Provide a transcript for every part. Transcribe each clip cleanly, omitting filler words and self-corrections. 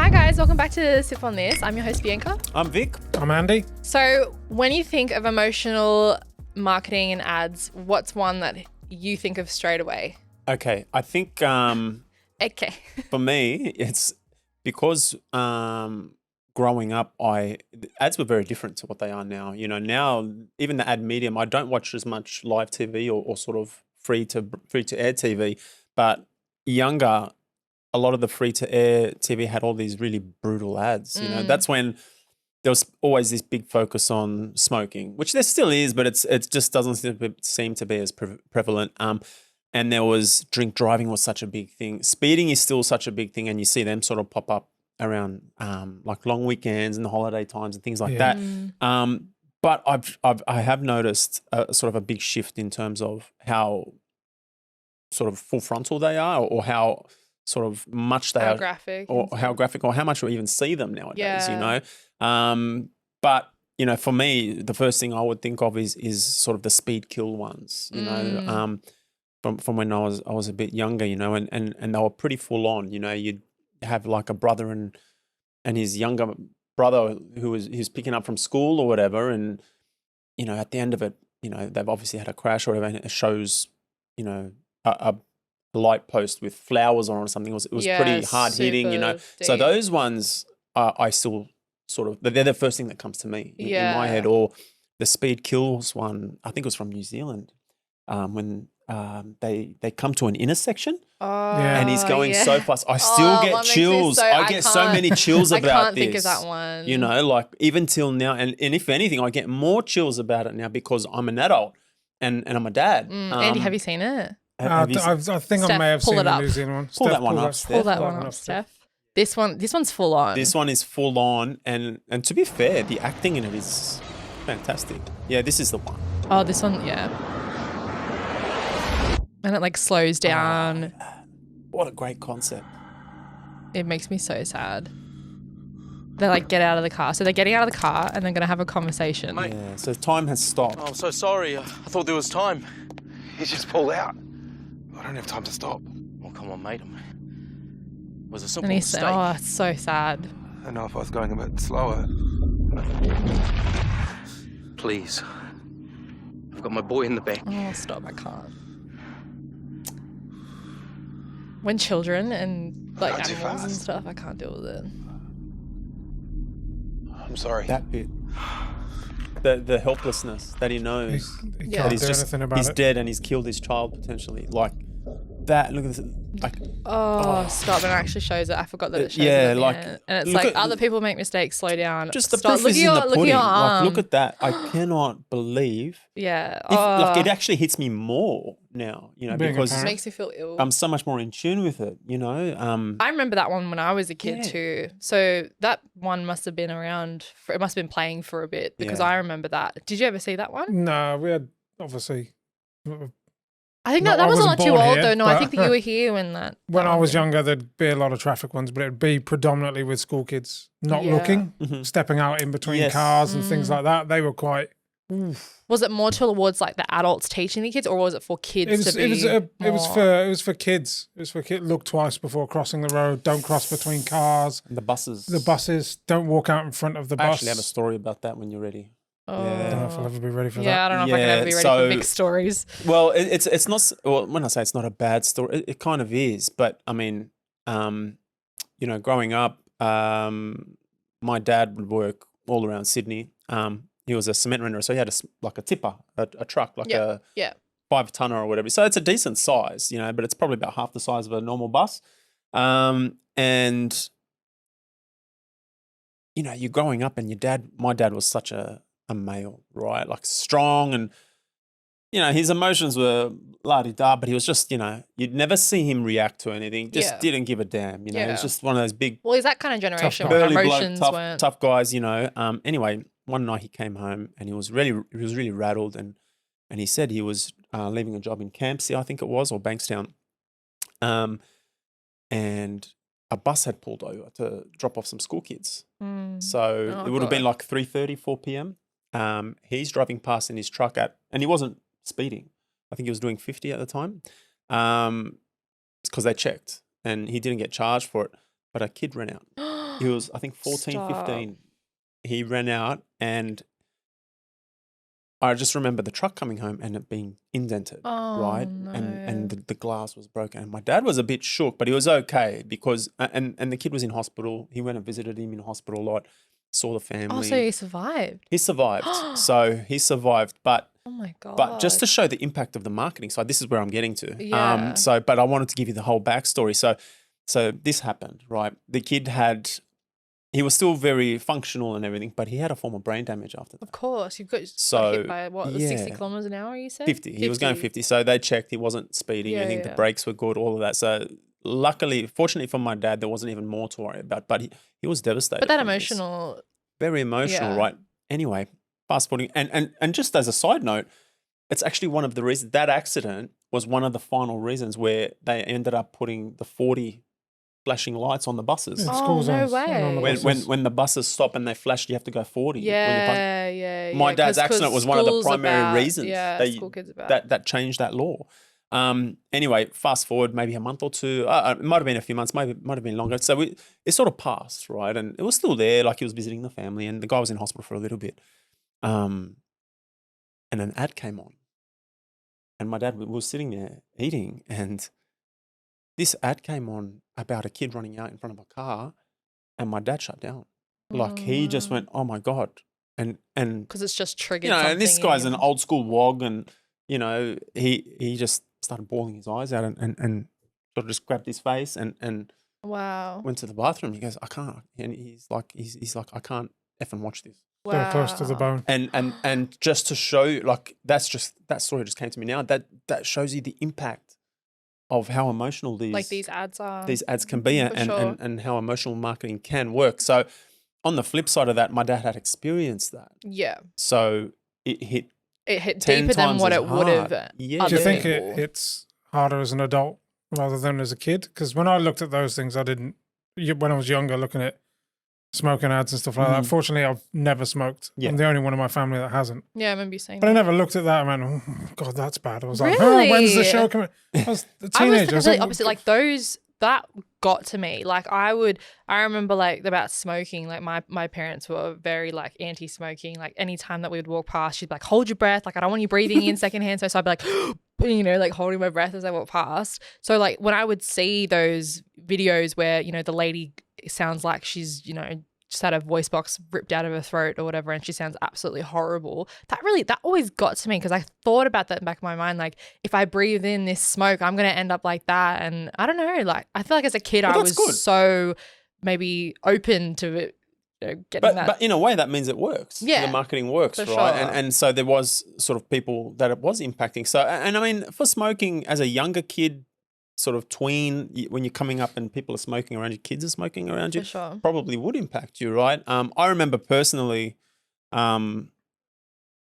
Hi guys, welcome back to Sip on This. I'm your host Bianca. I'm Vic. I'm Andy. So when you think of emotional marketing and ads, what's one that you think of straight away? Okay, I think Okay. for me, it's because growing up, ads were very different to what they are now. You know, now even the ad medium, I don't watch as much live TV or sort of free to air TV, but younger, a lot of the free to air TV had all these really brutal ads. You know, that's when there was always this big focus on smoking, which there still is, but it just doesn't seem to be as prevalent. And there was drink driving was such a big thing. Speeding is still such a big thing, and you see them sort of pop up around like long weekends and the holiday times and things like that. But I have noticed sort of a big shift in terms of how sort of full frontal they are, or how sort of much they How are graphic. or how graphic, or how much we even see them nowadays, you Yeah. know. But you know, for me, the first thing I would think of is sort of the speed kill ones, you know, from when I was a bit younger, you know, and they were pretty full on. You know, you'd have like a brother and his younger brother who's picking up from school or whatever, and you know, at the end of it, you know, they've obviously had a crash or whatever, and it shows, you know, a light post with flowers on or something. It was pretty hard hitting, you know. super So deep. those ones I still sort of, they're the first thing that comes to me in my head. Or the speed kills one, I think it was from New Zealand, when they come to an intersection and he's going so fast. I still get chills. I get so many chills about this. I can't think of that one. You know, like even till now, and if anything, I get more chills about it now because I'm an adult and I'm a dad. Andy, have you seen it? I think Steph, I may have pull seen it the up. New Zealand one. Pull Steph, that one up, Steph. Pull that one up, Steph. This one's full on. This one is full on, and to be fair, the acting in it is fantastic. Yeah, this is the one. Oh, this one, yeah. And it like slows down. What a great concept. It makes me so sad. They like get out of the car. So they're getting out of the car and they're going to have a conversation. Mate. Yeah, so time has stopped. Oh, I'm so sorry. I thought there was time. He's just pulled out. I don't have time to stop. Oh, come on, mate. It was a simple And he's mistake. oh, it's so sad. I don't know if I was going a bit slower. Please. I've got my boy in the back. Oh, stop, I can't. When children and like Not too animals and fast. stuff, I can't deal with it. I'm sorry. That bit. The helplessness that he knows. He Yeah. can't He's do just anything about he's it. dead and he's killed his child potentially. Like that. Look at this. Like Stop. And it actually shows it. I forgot that it shows Yeah, it. at the like, end. And it's look like at- other people make mistakes, slow down. just the Stop. proof Look is at in your, the look at pudding. your Like arm. look at that. I cannot believe. Yeah. Like it actually hits me more now. You know, Being a because It parent. makes me feel ill. I'm so much more in tune with it. You know. I remember that one when I was a kid Yeah. too. So that one must have been around. It must have been playing for a bit because Yeah. I remember that. Did you ever see that one? No, we had obviously I think No, that I was wasn't not too born old here, though. No, I but- think that you were here when that. when that I one was did. younger, there'd be a lot of traffic ones, but it'd be predominantly with school kids not Yeah. looking, Mhm. stepping out in between Yes. cars and things like that. They were quite. Was it more towards like the adults teaching the kids, or was it for kids It was. to be? It was. It was more- for. It was for kids. It was for kids. Look twice before crossing the road. Don't cross between cars. And the buses. The buses. Don't walk out in front of the I bus. actually have a story about that when you're ready. Oh. I don't know if I'll ever be ready for Yeah, I that. don't know if I can ever be ready for so- big stories. Well, it's not. Well, when I say it's not a bad story, it kind of is. But I mean, you know, growing up, my dad would work all around Sydney. He was a cement renter, so he had like a tipper, a truck, like a Yeah. 5-tonner or whatever. So it's a decent size, you know, but it's probably about half the size of a normal bus. And you know, you're growing up, and my dad was such a male, right? Like strong, and you know, his emotions were la-di-da, but he was just, you know, you'd never see him react to anything. Just Yeah. didn't give a damn, you know. He was Yeah. just one of those big Well, he's that kind of generation where burly bloke, emotions weren't. tough guys, you know. Anyway, one night he came home and he was really rattled, and he said he was leaving a job in Campsie, I think it was, or Bankstown, and a bus had pulled over to drop off some school kids. So Oh, it would have been God. like 3:30, 4 p.m. He's driving past in his truck and he wasn't speeding. I think he was doing 50 at the time. It's because they checked and he didn't get charged for it. But a kid ran out he was, I think, 14, Stop. 15. He ran out, and I just remember the truck coming home and it being indented, right? no. And the glass was broken. And my dad was a bit shook, but he was okay because and the kid was in hospital. He went and visited him in hospital a lot, saw the family. Oh, so he survived. He survived. So he survived, but Oh my god. but just to show the impact of the marketing side, this is where I'm getting to. Yeah. But I wanted to give you the whole backstory. So this happened, right? The kid he was still very functional and everything, but he had a form of brain damage after that. Of course, you've got So, hit by what, 60 yeah. kilometers an hour, you said? 50. He was going 50. So they checked. He wasn't speeding. Yeah, I think yeah. the brakes were good, all of that. So fortunately for my dad, there wasn't even more to worry about. But he was devastated. But that from this. emotional, Very emotional, Yeah. right? Anyway, fast forwarding. And just as a side note, it's actually one of the reasons that accident was one of the final reasons where they ended up putting the 40 flashing lights on the buses. In Oh, school no zones and on the way. buses. When the buses stop and they flash, you have to go 40. when you're yeah. My dad's 'Cause accident was one of the school's primary about- reasons Yeah, school kids about. that changed that law. Anyway, fast forward maybe a month or two. It might have been a few months, might have been longer. So it sort of passed, right? And it was still there, like he was visiting the family, and the guy was in hospital for a little bit. And an ad came on, and my dad was sitting there eating, and this ad came on about a kid running out in front of a car, and my dad shut down. Like he just went, "Oh my god!" And Because it's just triggered you know, and this something guy's in an him. old school wog, and you know, he just started bawling his eyes out, and sort of just grabbed his face and Wow. went to the bathroom. He goes, "I can't," and he's like, "I can't effing watch this." They're close to the Wow. bone. And just to show you, like that story just came to me now. That shows you the impact of how emotional Like these ads are. these ads can be, For sure. and how emotional marketing can work. So on the flip side of that, my dad had experienced that. Yeah. So it hit It hit 10 deeper than times what as it would have. hard. Yeah. Do other you think people. it hits harder as an adult rather than as a kid? Because when I looked at those things, when I was younger, looking at smoking ads and stuff like that. Fortunately, I've never smoked. Yeah. I'm the only one in my family that hasn't. Yeah, I remember you saying But I that. never looked at that and went, oh, God, that's bad. I was like, oh, when's the Really? show coming? I was a I was teenager. the completely opposite. Like those, that got to me. Like I remember like about smoking, like my parents were very like anti-smoking. Like anytime that we would walk past, she'd be like, hold your breath. Like I don't want you breathing in secondhand. So I'd be like, you know, like holding my breath as I walk past. So like when I would see those videos where, you know, the lady sounds like she's, you know, just had a voice box ripped out of her throat or whatever, and she sounds absolutely horrible. That always got to me because I thought about that in the back of my mind. Like, if I breathe in this smoke, I'm going to end up like that. And I don't know, like, I feel like as a kid, Well, I that's was good. so maybe open to it, you know, getting that. But in a way, that means it works. Yeah, the marketing works, for right? sure. And so there was sort of people that it was impacting. So, and I mean, for smoking as a younger kid, sort of tween, when you're coming up and people are smoking around you, kids are smoking around you, For sure. probably would impact you, right? I remember personally,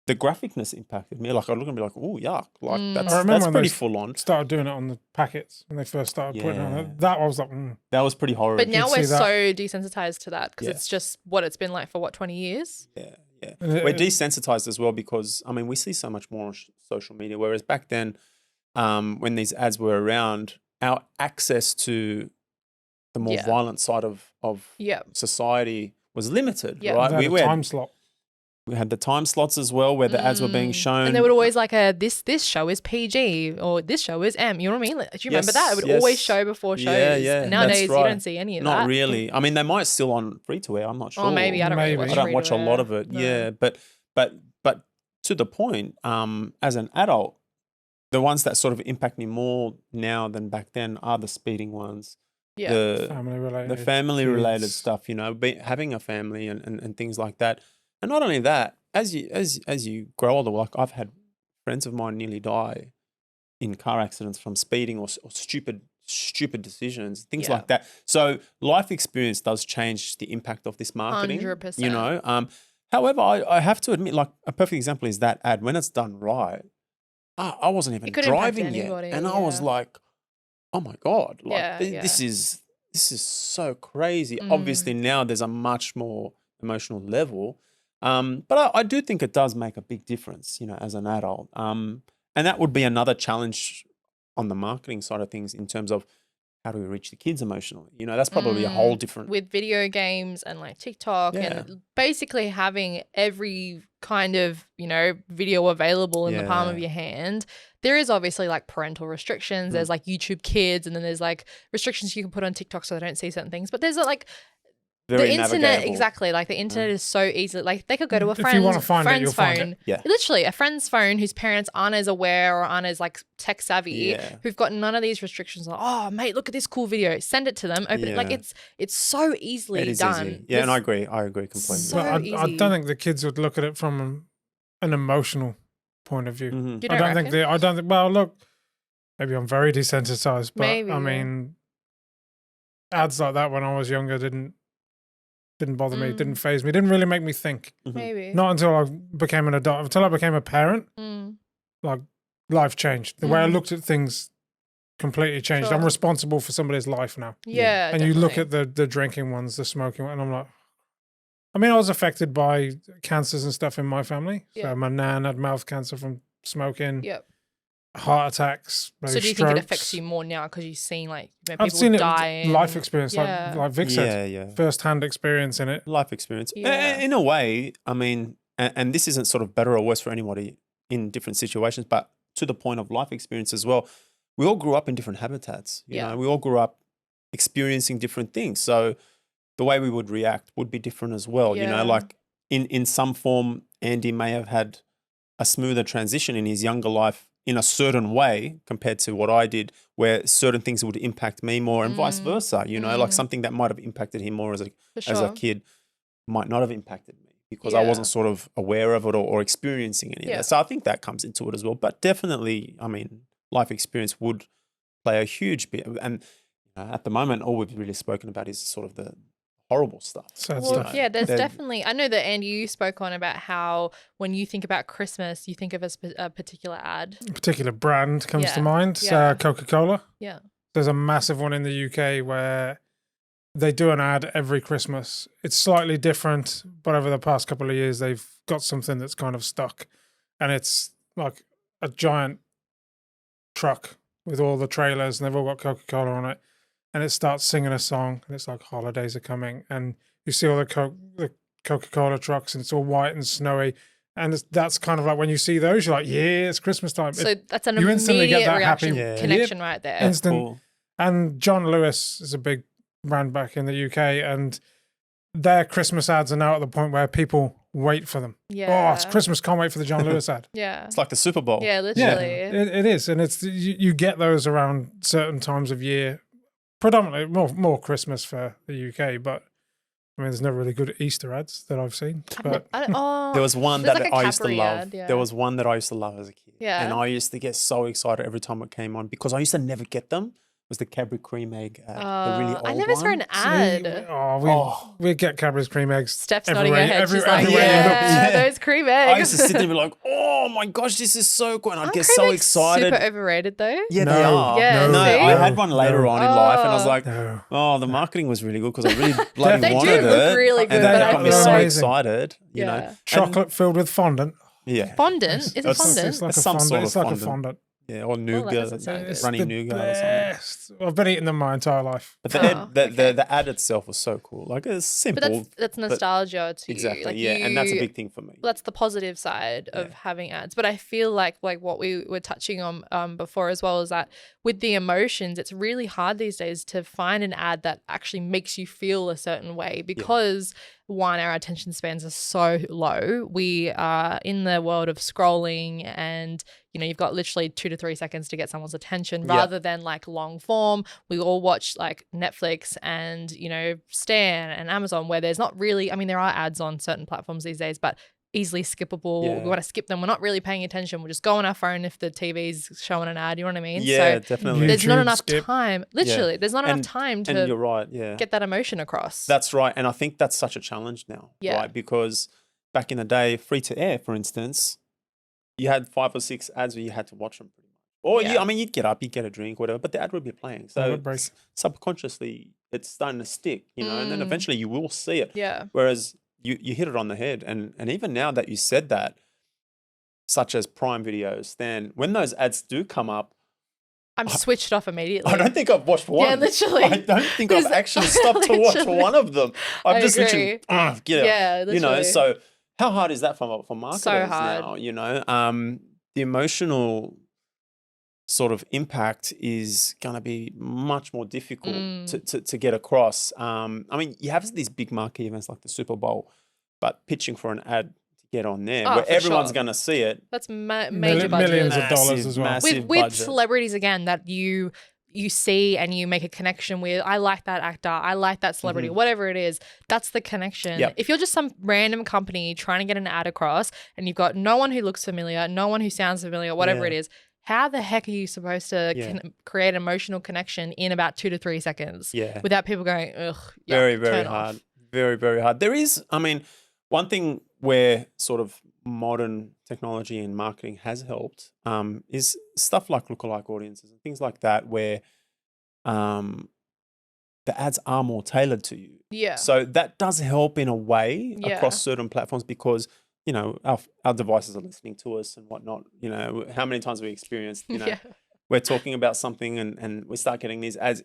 the graphicness impacted me. Like I'd look and be like, "Oh, yuck!" Like Mm. that's I remember when pretty they full on. started doing it on the packets when they first started putting it on Yeah. it. That I was like, That was pretty horrible. But now You'd we're see that. so desensitized to that because Yeah. it's just what it's been like for what, 20 years? Yeah. And it- We're desensitized as well because I mean we see so much more on social media. Whereas back then, when these ads were around, our access to the more Yeah. violent side of Yeah. society was limited, Yeah. right? they had a time slot. we had the time slots as well where the ads were being shown. And they would always like this show is PG or this show is M. You know what I mean? Like, do you remember that? It would Yes, always yes. show before shows. Yeah, And that's nowadays right. you don't see any of that. Not really. I mean, they might still on free to air. I'm not sure. Oh, maybe. I don't really Maybe. watch I don't watch a free-to-air. lot of it. No. Yeah, but to the point, as an adult, the ones that sort of impact me more now than back then are the speeding ones, Yeah. the Family related. the family related kids. stuff. You know, having a family and things like that. And not only that, as you grow older, like I've had friends of mine nearly die in car accidents from speeding or stupid decisions, things Yeah. like that. So life experience does change the impact of this marketing. 100%. You know, however, I have to admit, like a perfect example is that ad. When it's done right, I wasn't even It could impact driving yet, anybody, and I was yeah. like, oh my god, like Yeah, this is so crazy. Mm. Obviously now there's a much more emotional level. But I do think it does make a big difference, you know, as an adult. And that would be another challenge on the marketing side of things in terms of how do we reach the kids emotionally? You know, that's probably a whole different. With video games and like TikTok Yeah. and basically having every kind of, video available in the palm of Yeah. your hand. There is obviously like parental restrictions. There's like YouTube Kids, and then there's like restrictions you can put on TikTok so they don't see certain things. But there's like Very the internet, navigatable. exactly. Like the internet is so easy. Like they could go to a If you wanna friend's find it, you'll phone. find it. Yeah. Literally a friend's phone whose parents aren't as aware or aren't as like tech savvy, Yeah. who've got none of these restrictions. Like, oh mate, look at this cool video. Send it to them. Open it. Like Yeah. it's so easily It is done. easy. Yeah, and I agree completely. So But I easy. don't think the kids would look at it from an emotional point of view. Mhm. You I don't don't think reckon? well, look, maybe I'm very desensitized, but Maybe, I yeah. mean, ads like that when I was younger didn't bother me, didn't phase me, didn't really make me think. Maybe. Not until I became an adult, until I became a parent, Mm. like life changed. The way I looked at things completely changed. Sure. I'm responsible for somebody's life now. Yeah. And you look definitely. at the drinking ones, the smoking one, and I'm like, I mean, I was affected by cancers and stuff in my family. Yeah. So my nan had mouth cancer from smoking, Yep. heart attacks, So maybe do you strokes. think it affects you more now because you've seen like people I've seen it, dying? life experience, Yeah. like Vic said, Yeah. first-hand experience in it. Life experience. Yeah. In a way, I mean, and this isn't sort of better or worse for anybody in different situations, but to the point of life experience as well, we all grew up in different habitats. You Yeah. know, we all grew up experiencing different things. So the way we would react would be different as well. You Yeah. know, like in some form, Andy may have had a smoother transition in his younger life in a certain way compared to what I did, where certain things would impact me more and vice versa. You know, like something that might have impacted him more as For a sure. kid might not have impacted me because I Yeah. wasn't sort of aware of it or experiencing any of Yeah. that. So I think that comes into it as well. But definitely, I mean, life experience would play a huge bit. And at the moment, all we've really spoken about is sort of the horrible stuff. Sad Well, stuff. yeah, there's They're- definitely. I know that Andy, you spoke on about how when you think about Christmas, you think of a particular ad. A particular brand comes Yeah. to mind, Yeah. Coca-Cola. Yeah. There's a massive one in the UK where they do an ad every Christmas. It's slightly different, but over the past couple of years, they've got something that's kind of stuck. And it's like a giant truck with all the trailers, and they've all got Coca-Cola on it. And it starts singing a song, and it's like holidays are coming. And you see all the Coca-Cola trucks, and it's all white and snowy. And that's kind of like when you see those, you're like, yeah, it's Christmas time. So that's an you instantly get immediate that happy reaction Yeah. connection right there. instant. Cool. And John Lewis is a big brand back in the UK, and their Christmas ads are now at the point where people wait for them. Yeah. Oh, it's Christmas! Can't wait for the John Lewis ad. Yeah. It's like the Super Bowl. Yeah, Yeah, literally. it is, and it's you get those around certain times of year, predominantly more Christmas for the UK, but I mean, there's no really good Easter ads that I've seen. But There was one There's that like a I used to Cadbury love. ad, yeah. There was one that I used to love as a kid. Yeah. And I used to get so excited every time it came on because I used to never get them. It was the Cadbury cream egg ad, the really old I never saw one. an ad. we get Cadbury's cream eggs. Steph's nodding everywhere, her head. She's like, everywhere you look. yeah, Yeah. those cream eggs. I used to sit there and be like, oh my gosh, this is so cool. And I'd Aren't get cream so eggs excited. Super overrated though. Yeah, No. they are. Yeah, no, see? I had one later No. on in life and I was Oh. like, No. oh, the marketing was really good because I really bloody They do wanted look it. really good, and then but it I got me feel so like- excited, you know. Yeah. And- Chocolate filled with fondant. yeah. Fondant? Is it It's- fondant? It's like It's a some fondant. sort of It's like a fondant. fondant. Yeah, or that nougat, doesn't sound good. It's runny the nougat or something. best. I've been eating them my entire life. But the, Oh, the ad itself was so cool. Like it's simple. But that's nostalgia to exactly, you. Like yeah, and that's a you- big thing for me. That's the positive side of Yeah. having ads. But I feel like what we were touching on before as well is that with the emotions, it's really hard these days to find an ad that actually makes you feel a certain way because one, our attention spans are so low. We are in the world of scrolling and, you've got literally 2 to 3 seconds to get someone's attention rather than like long form. We all watch like Netflix and, Stan and Amazon where there's not really, I mean, there are ads on certain platforms these days, but easily skippable. Yeah. We want to skip them. We're not really paying attention. We'll just go on our phone if the TV's showing an ad. You know what I mean? Yeah, So definitely. there's not YouTube enough skip. time. Literally, there's not enough And- time and you're to right, yeah. get that emotion across. That's right. And I think that's such a challenge now, Yeah. right? Because back in the day, free to air, for instance, you had 5 or 6 ads where you had to watch them pretty much. Or, Yeah. you'd get up, you'd get a drink, whatever, but the ad would be playing. So would break. subconsciously, it's starting to stick, and then eventually you will see it. yeah. Whereas you hit it on the head. And even now that you said that, such as Prime Video, Stan, when those ads do come up, I'm switched off immediately. I don't think I've watched one. Yeah, literally. I don't think I've actually stopped to watch Literally. one of them. I've I just literally, agree. yeah, Yeah, you know. literally. So how hard is that for marketers hard. now? You know, the emotional sort of impact is going to be much more difficult to get across. I mean, you have these big marquee events like the Super Bowl, but pitching for an ad to get on there Oh, where for everyone's sure. going to see it. That's major budget. Millions of dollars as well. Massive with budget. celebrities again that you see and you make a connection with. I like that actor. I like that celebrity. Whatever it is, that's the connection. Yep. If you're just some random company trying to get an ad across and you've got no one who looks familiar, no one who sounds familiar, whatever Yeah. it is, how the heck are you supposed to Yeah. create an emotional connection in about 2 to 3 seconds Yeah. without people going, ugh, yuck, Very, very turn hard. off. Very, very hard. There is, I mean, one thing where sort of modern technology and marketing has helped is stuff like lookalike audiences and things like that, where the ads are more tailored to you. Yeah. So that does help in a way Yeah. across certain platforms because, you know, our devices are listening to us and whatnot. You know, how many times have we experienced, you know, Yeah. we're talking about something and we start getting these ads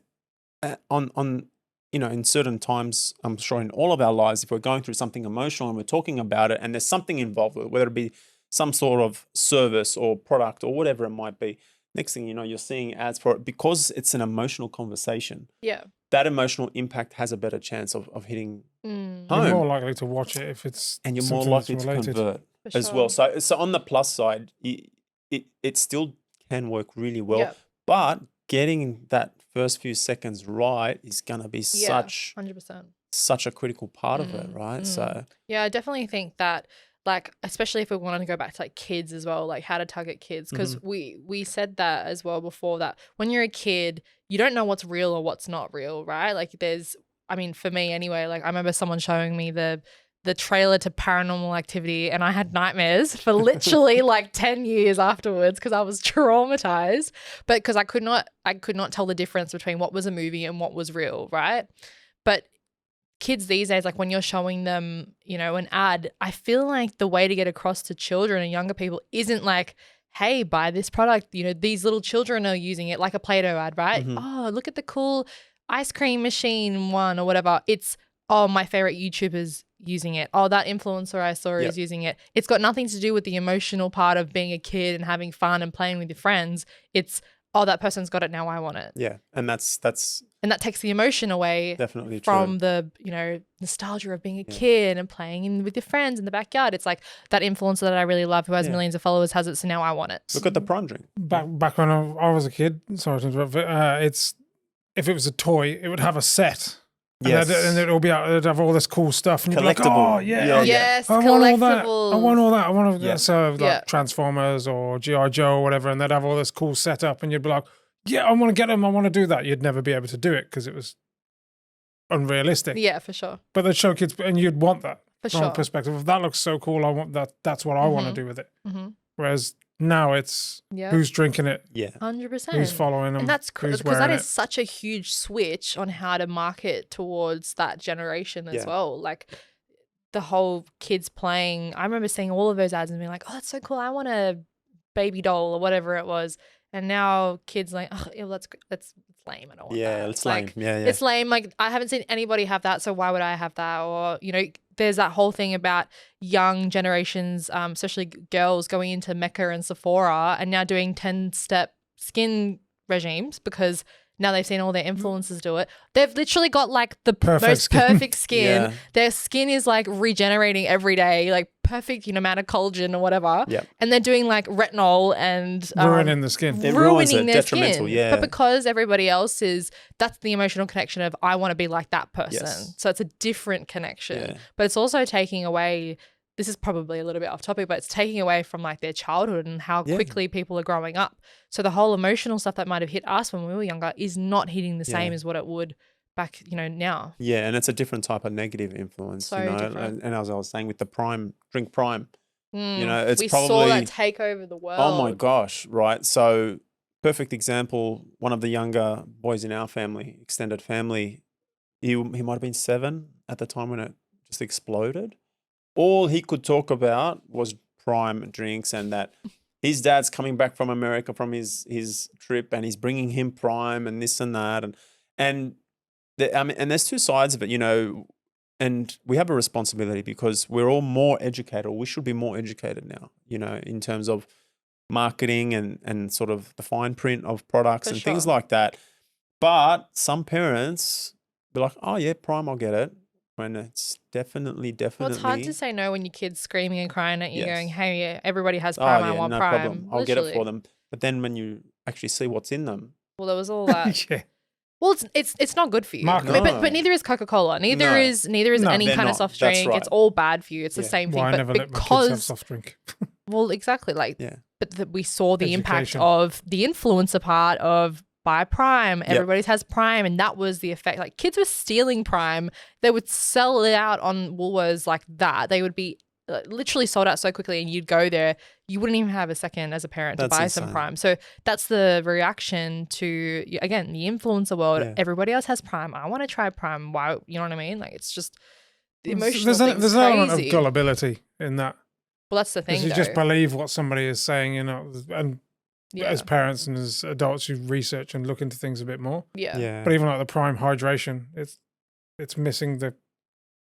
on you know, in certain times, I'm sure in all of our lives, if we're going through something emotional and we're talking about it and there's something involved with it, whether it be some sort of service or product or whatever it might be, next thing you know, you're seeing ads for it because it's an emotional conversation. Yeah. That emotional impact has a better chance of hitting Mm, You're home. more likely to watch it if it's And you're more something that's likely to related. convert for as well. sure. So on the plus side, it still can work really well, Yep. but getting that first few seconds right is going to be Yeah. such 100%. a critical part of it, right? So Yeah, I definitely think that, like, especially if we wanted to go back to like kids as well, like how to target kids, because we said that as well before, that when you're a kid, you don't know what's real or what's not real, right? Like I mean, for me anyway, like I remember someone showing me the trailer to Paranormal Activity and I had nightmares for literally like 10 years afterwards because I was traumatized, but because I could not tell the difference between what was a movie and what was real, right? But kids these days, like when you're showing them, you know, an ad, I feel like the way to get across to children and younger people isn't like, hey, buy this product. You know, these little children are using it, like a Play-Doh ad, right? Oh, look at the cool ice cream machine one or whatever. It's, oh, my favorite YouTuber's using it. Oh, that influencer I saw is using it. It's got nothing to do with the emotional part of being a kid and having fun and playing with your friends. It's, oh, that person's got it, now I want it. yeah, and that's And that takes the emotion away definitely from true. the, you know, nostalgia of being a kid and playing with your friends in the backyard. It's like that influencer that I really love who has millions of followers has it, so now I want it. Look at the prime drink. Back when I was a kid, sorry to interrupt, it's if it was a toy, it would have a set. Yes. And it'll be out, it'd have all this cool stuff. And you'd be like, Collectible. oh, yeah. Yeah. Yes, I want all that. collectibles. I want all that. I want to, Yeah. so like Yeah. Transformers or G.I. Joe or whatever, and they'd have all this cool setup, and you'd be like, yeah, I want to get them. I want to do that. You'd never be able to do it because it was unrealistic. Yeah, for sure. But they'd show kids, and you'd want that For from sure. a perspective of that looks so cool. I want that. That's what I want to do with it. Whereas now it's Yeah. who's drinking it, Yeah. 100%. who's following them, And that's who's because that wearing is such a huge switch on how to market towards that generation as Yeah. well. Like the whole kids playing. I remember seeing all of those ads and being like, oh, that's so cool. I want a baby doll or whatever it was. And now kids like, oh, ew, that's lame. I don't want that. Yeah, it's lame. Like, Yeah, yeah. It's lame. Like I haven't seen anybody have that, so why would I have that? Or, you know, there's that whole thing about young generations, especially girls going into Mecca and Sephora and now doing 10-step skin regimes because now they've seen all their influencers do it. They've literally got like the Perfect most skin. perfect skin. Yeah. Their skin is like regenerating every day, like perfect, you know, amount of collagen or whatever. Yep. And they're doing like retinol and ruining the skin. It ruins ruining it, their detrimental, skin. yeah. But because everybody else is, that's the emotional connection of I want to be like that person. Yes. So it's a different connection. Yeah. But it's also taking away, this is probably a little bit off topic, but it's taking away from like their childhood and how Yeah. quickly people are growing up. So the whole emotional stuff that might have hit us when we were younger is not hitting the same Yeah. as what it would back, you know, now. Yeah, and it's a different type of negative influence, So you know. different. And as I was saying with the drink prime, you know, it's we probably saw that take over the world. oh my gosh, right? So perfect example, one of the younger boys in our family, extended family, he might have been 7 at the time when it just exploded. All he could talk about was prime drinks and that his dad's coming back from America from his trip, and he's bringing him Prime and this and that, and I mean, and there's two sides of it, you know, and we have a responsibility because we're all more educated, or we should be more educated now, you know, in terms of marketing and sort of the fine print of products For and things sure. like that. But some parents be like, oh yeah, Prime, I'll get it. When it's definitely. Well, it's hard to say no when your kid's screaming and crying at you, Yes. going, "Hey, yeah, everybody has Oh Prime. I yeah, want no Prime." problem. I'll get it for Literally. them. But then when you actually see what's in them, Well, there was all that. Yeah. Well, it's not good for you. Market. But neither is Coca-Cola. Neither No. is No, any they're kind not. of soft That's drink. It's right. all bad for you. It's the Yeah. same thing. Well, I but never let my kids have because soft drink. well, exactly like yeah, but we saw the impact Education. of the influencer part of buy Prime. Everybody has Prime, and that was the effect. Like kids were stealing Prime. They would sell it out on Woolworths like that. They would be literally sold out so quickly, and you'd go there. You wouldn't even have a second as a parent to That's buy some insane. Prime. So that's the reaction to, again, the influencer world. Yeah. Everybody else has Prime. I want to try Prime. Why? You know what I mean? Like it's just the emotional There's thing's an element of crazy. gullibility in that. Well, that's the thing. Because you just believe what somebody is saying, you know, and yeah. as parents and as adults, you research and look into things a bit more. yeah. yeah. But even like the Prime hydration, it's missing the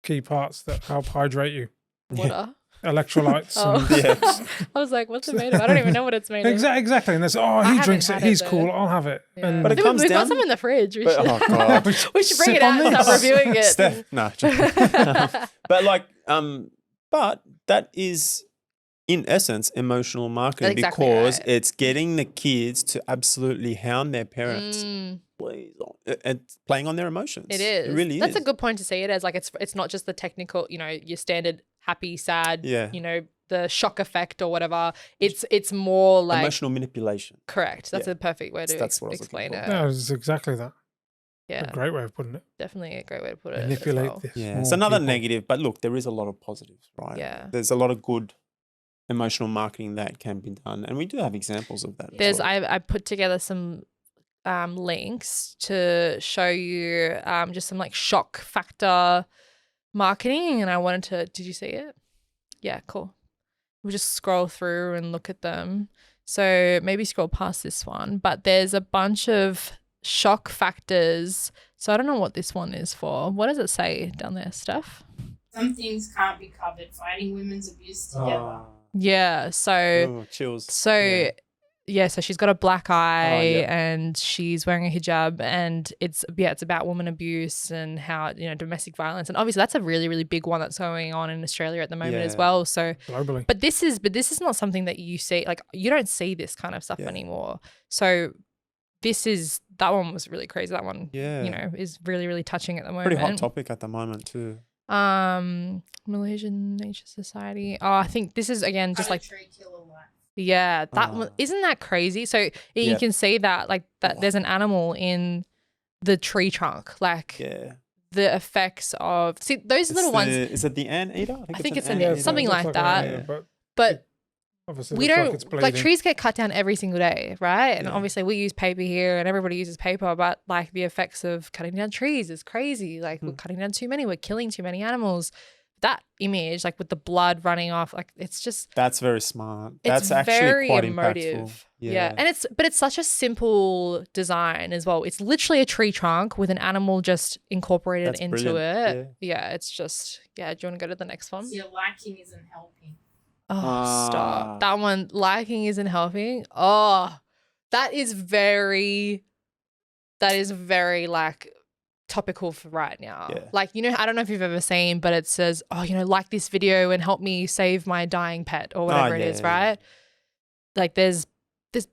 key parts that help hydrate you. Water. Electrolytes. Oh. And, Yeah. I was like, what's it made of? I don't even know what it's made of. Exactly. And there's, he haven't drinks it. had He's it, cool. though. I'll have it. Yeah. And But it Dude, comes we've got down- some in the fridge. We But, should, oh god, we should bring Sip it out on and start this. reviewing it. Steph, no, joking. But like, but that is in essence emotional marketing That's exactly because right. it's getting the kids to absolutely hound their parents, please, and playing on their emotions. It is. It really That's is. a good point to see it as. Like it's not just the technical, you know, your standard happy, sad, Yeah. you know, the shock effect or whatever. It's more like Emotional manipulation. correct. That's Yeah. a perfect way to That's what I was explain looking it. for. no, it's exactly that. Yeah, A great way of putting it. definitely a great way to put it. as Manipulate well. this. Yeah, more it's another people. negative, but look, there is a lot of positives, right? Yeah. There's a lot of good emotional marketing that can be done, and we do have examples of that. as There's well. I put together some links to show you just some like shock factor marketing, and I wanted to. Did you see it? Yeah, cool. We'll just scroll through and look at them. So maybe scroll past this one, but there's a bunch of shock factors. So I don't know what this one is for. What does it say down there, Steph? Some things can't be covered. Fighting women's abuse together. Yeah. So Oh, chills. So Yeah. so she's got a black eye yeah. and she's wearing a hijab, and it's about woman abuse and how, you know, domestic violence, and obviously that's a really, really big one that's going on in Australia at the moment as Yeah. well. So Globally. but this is not something that you see, like you don't see this kind of stuff Yeah. anymore. So that one was really crazy. That one, Yeah. you know, is really, really touching at the moment. Pretty hot topic at the moment too. Malaysian Nature Society. Oh, I think this is again just Cut a like tree, kill a life. yeah, that one Ah. isn't that crazy. So you Yeah. can see that like that there's an animal in the tree trunk, like Yeah. the effects of those little ones. Is it the anteater? I think it's an anteater. something it looks like an that. ant, Yeah. But obviously we looks don't like it's like bleeding. trees get cut down every single day, right? And Yeah. obviously we use paper here, and everybody uses paper, but like the effects of cutting down trees is crazy. Like we're cutting down too many, we're killing too many animals. That image, like with the blood running off, like it's just That's very smart. it's That's actually very quite emotive. impactful. Yeah. And it's such a simple design as well. It's literally a tree trunk with an animal just incorporated That's into brilliant. it. Yeah, it's just do you want to go to the next one? Your liking isn't helping. Oh, Ah. stop. That one, liking isn't helping. Oh, that is very like topical for right now. Yeah. Like, you know, I don't know if you've ever seen, but it says, oh, you know, like this video and help me save my dying pet or whatever it is, yeah, yeah. right? Like there's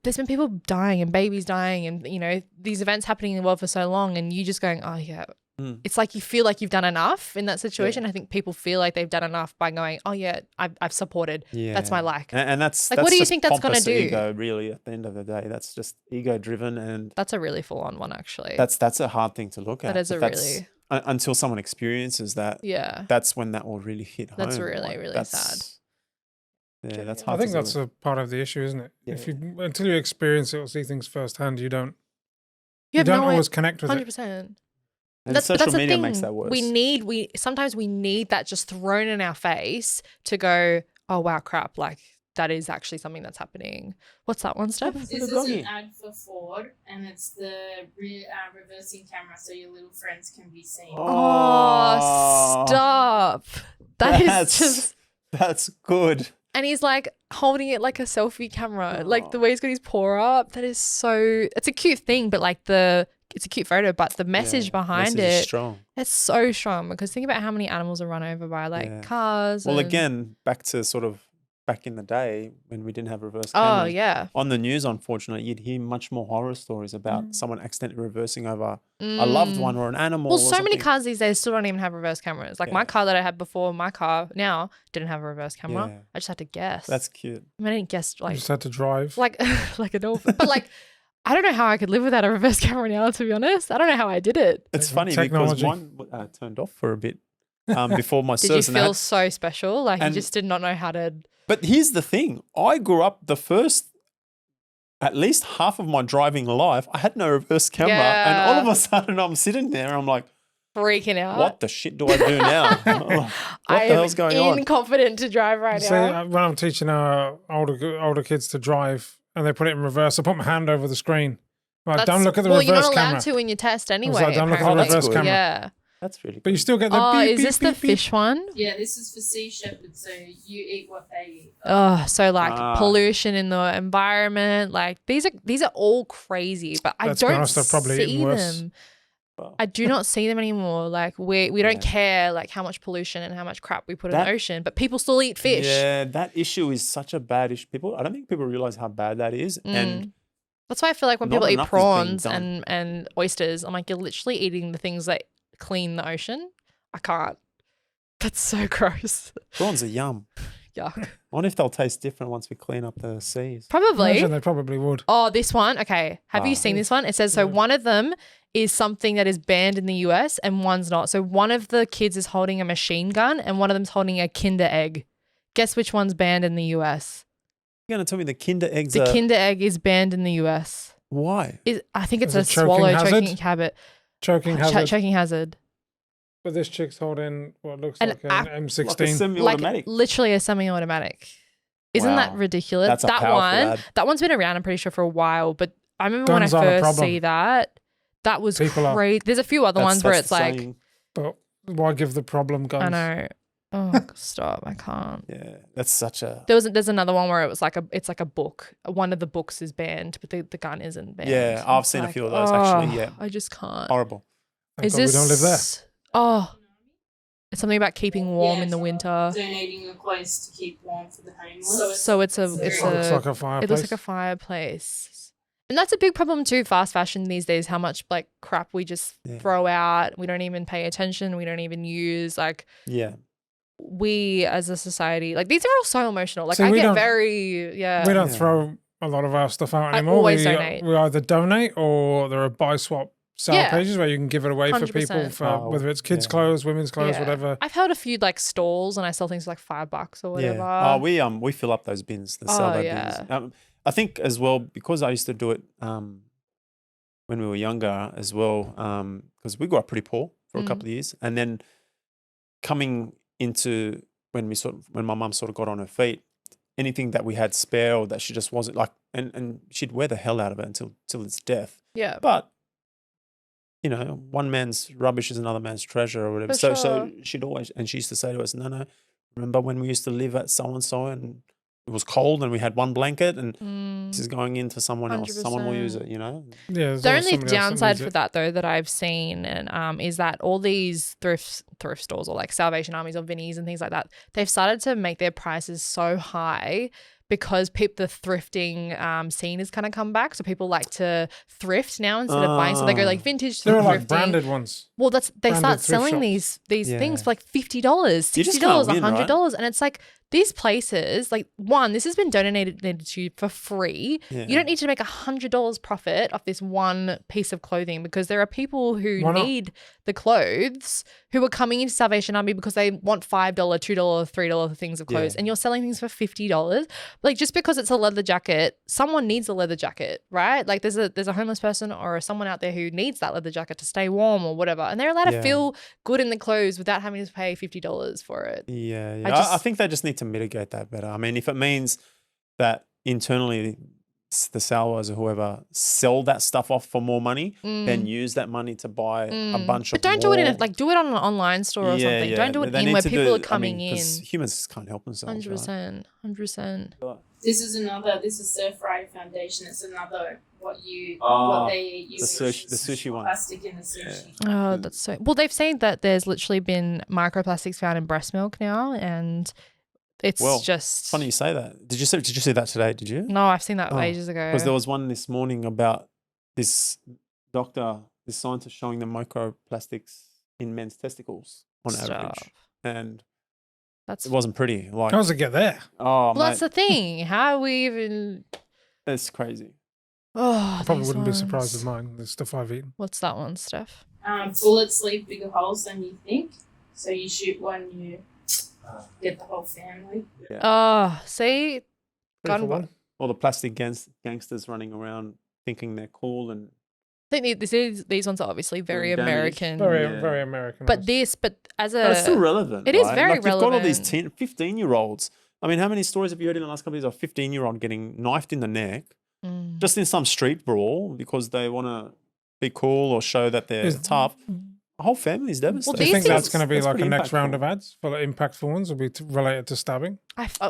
been people dying and babies dying and, you know, these events happening in the world for so long, and you just going, oh yeah. Mm. It's like you feel like you've done enough in that situation. I think people feel like they've done enough by going, oh yeah, I've supported. Yeah. That's my like. And that's Like, what do you just think that's gonna pompous do? Ego, really, at the end of the day, that's just ego driven, and That's a really full on one, actually. that's a hard thing to look at. That is a But that's- really- until someone experiences that. yeah. That's when that will really hit home. That's really, like, really that's- Yeah, that's I hard. think to that's do. a part of the issue, isn't it? Yeah. If you until you experience it or see things firsthand, you don't You don't no always connect with 100%. it. And That's social the media thing. makes that worse. Sometimes we need that just thrown in our face to go, oh wow, crap, like that is actually something that's happening. What's that one, Steph? This is an ad for Ford, and it's the reversing camera, so your little friends can be seen. Oh, stop. That's good. And he's like holding it like a selfie camera, like the way he's got his paw up. That is so, it's a cute thing, but like it's a cute photo, but the message behind message is it, strong. it's so strong, because think about how many animals are run over by like cars. Well, and- again, back to sort of back in the day when we didn't have reverse Oh, cameras. yeah. On the news, unfortunately, you'd hear much more horror stories about someone accidentally reversing over a loved one or an animal. Well, or so many something. cars these days still don't even have reverse cameras. Like my car that I had before, my car now didn't have a reverse camera. Yeah. I just had to guess. That's cute. I mean, I didn't guess You like just had to drive. like a dolphin. But like, I don't know how I could live without a reverse camera now, to be honest. I don't know how I did it. It's funny Technology. because one turned off for a bit before my Did service. you feel so special? Like you and- just did not know how to. But here's the thing. I grew up the first, at least half of my driving life, I had no reverse camera. And all of a sudden I'm sitting there and I'm like, Freaking out. what the shit do I do now? What I the hell's going on? am inconfident to drive right See, now. when I'm teaching our older kids to drive and they put it in reverse, I put my hand over the screen. Like, don't look at the well, reverse you're not allowed camera. to in your test anyway. like, don't look at the apparently. reverse camera. Yeah. That's really But good. you still get the Oh, beep, is beep, this the beep, beep. fish one? Yeah, this is for sea shepherds, so you eat what they eat. Oh, so like Ah. pollution in the environment, like these are all crazy, but I Let's be don't honest, they're probably see eating worse. them. Well, I do not see them anymore. Like we don't Yeah. care like how much pollution and how much crap we put in That- the ocean, but people still eat fish. Yeah, that issue is such a bad issue. I don't think people realize how bad that is. And That's why I feel like when Not people eat enough is being prawns done. and oysters, I'm like, you're literally eating the things that clean the ocean. I can't. That's so gross. prawns are yum. Yuck. I wonder if they'll taste different once we clean up the seas. Probably. Imagine they probably would. Oh, this one. Okay. Have you Ah. seen this one? It says so one of them is something that is banned in the US and one's not. So one of the kids is holding a machine gun and one of them's holding a Kinder egg. Guess which one's banned in the US? You're going to tell me the Kinder eggs The are... Kinder egg is banned in the US. Why? I think it's Is a it choking swallow hazard? choking habit. Choking hazard. Choking hazard. But this chick's holding what looks An like an app- Like a M16. semi-automatic. Like literally a semi-automatic. Isn't that Wow. ridiculous? That's a that powerful one, ad. that one's been around, I'm pretty sure, for a while. But I remember Guns when aren't I a first problem. see that, that was People are. crazy. There's a few other ones where That's it's the like, saying. But why give the problem guns? I know. Oh, stop! I can't. Yeah, that's such a... There's another one where it's like a book. One of the books is banned, but the gun isn't banned. Yeah, I've It's seen a like, few of those, actually, yeah. I just can't. Horrible. Thank Is God this? we don't live there. Oh, it's something about keeping warm Yeah, in the winter. Donating your clothes to keep warm for the homeless. So it's a It looks like a fireplace. it looks like a fireplace. And that's a big problem too, fast fashion these days, how much like crap we just Yeah. throw out. We don't even pay attention. We don't even use. Like Yeah. we as a society, like these are all so emotional. Like See, I we get don't- very, yeah. We don't Yeah. throw a lot of our stuff out I anymore. always we, donate. we either donate or there are buy swap sale Yeah. pages where you can give it away for people 100%. for Oh, whether it's kids' yeah. clothes, women's clothes, Yeah. whatever. I've held a few like stalls and I sell things for like $5 or whatever. Yeah. Oh, we fill up those bins, the sell Oh, bins. yeah. I think as well, because I used to do it when we were younger as well, because we grew up pretty poor for a Mm. couple of years, and then coming into when my mum sort of got on her feet, anything that we had spare or that she just wasn't like, and she'd wear the hell out of it till its death. Yeah. But you know, one man's rubbish is another man's treasure or whatever. For So sure. she'd always, and she used to say to us, no, remember when we used to live at so and so and it was cold and we had one blanket and this is going into someone else. Someone will use 100%. it, you know? Yeah, there's The always only somebody else that downside needs for it. that though that I've seen and is that all these thrift stores or like Salvation Armies or Vinnies and things like that, they've started to make their prices so high because the thrifting scene has kind of come back. So people like to thrift now instead of buying. So they go like vintage There are thrifting. like branded ones. Well, they branded start thrift selling shops. these Yeah. things for like $50, You just $60, can't win, right? $100, and it's like these places. Like one, this has been donated to you for free. Yeah. You don't need to make $100 profit off this one piece of clothing because there are people who Why not? need the clothes who are coming into Salvation Army because they want $5, $2, $3 things of clothes, Yeah. and you're selling things for $50. Like just because it's a leather jacket, someone needs a leather jacket, right? Like there's a homeless person or someone out there who needs that leather jacket to stay warm or whatever, and they're allowed to Yeah. feel good in the clothes without having to pay $50 for it. Yeah. I I just- think they just need to mitigate that better. I mean, if it means that internally the salvos or whoever sell that stuff off for more money, then use that money to buy a bunch But of don't do it in more. do it on an online store or something. Don't do it They in need where to people do- are coming in. 'cause humans can't help themselves, right? 100%. This is Surf Rider Foundation. It's another what they use. The sushi one. Plastic in the sushi. Oh, that's so. Well, they've seen that there's literally been microplastics found in breast milk now, and it's just Funny you say that. Did you see that today? Did you? No, I've seen that ages ago. Because there was one this morning about this scientist showing the microplastics in men's testicles on average, and it wasn't pretty. Like, How does it get there? oh, well, mate, that's the thing. How are we even? it's crazy. Oh, I probably these wouldn't be ones. surprised with mine, the stuff I've eaten. What's that one, Steph? Bullets leave bigger holes than you think. So you shoot one, you get the whole family. Yeah. Oh, see, Three for gun. one. All the plastic gangsters running around thinking they're cool and I think these ones are obviously very Damaged. American. Very American. But as a But it's still relevant. It is right? very like, you've got all these relevant. 15-year-olds. I mean, how many stories have you heard in the last couple of years of a 15-year-old getting knifed in the neck just in some street brawl because they want to be cool or show that they're tough? The whole family is devastated. do you think these that's going to be That's like a pretty next round impactful. of ads for like impactful ones? Will be related to stabbing?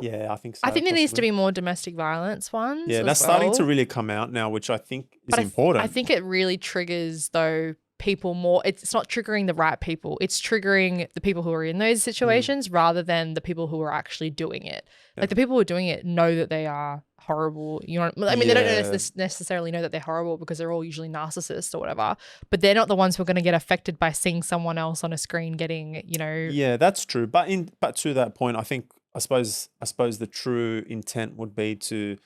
Yeah, I think so. I think there needs to possibly. be more domestic violence ones. Yeah, as that's starting to well. really come out now, which I think is But important. I think it really triggers though people more. It's not triggering the right people. It's triggering the people who are in those situations rather than the people who are actually doing it. Like the people who are doing it know that they are horrible. You know, I mean, they don't necessarily know that they're horrible because they're all usually narcissists or whatever. But they're not the ones who are going to get affected by seeing someone else on a screen getting, you know. Yeah, that's true. But to that point, I suppose the true intent would be to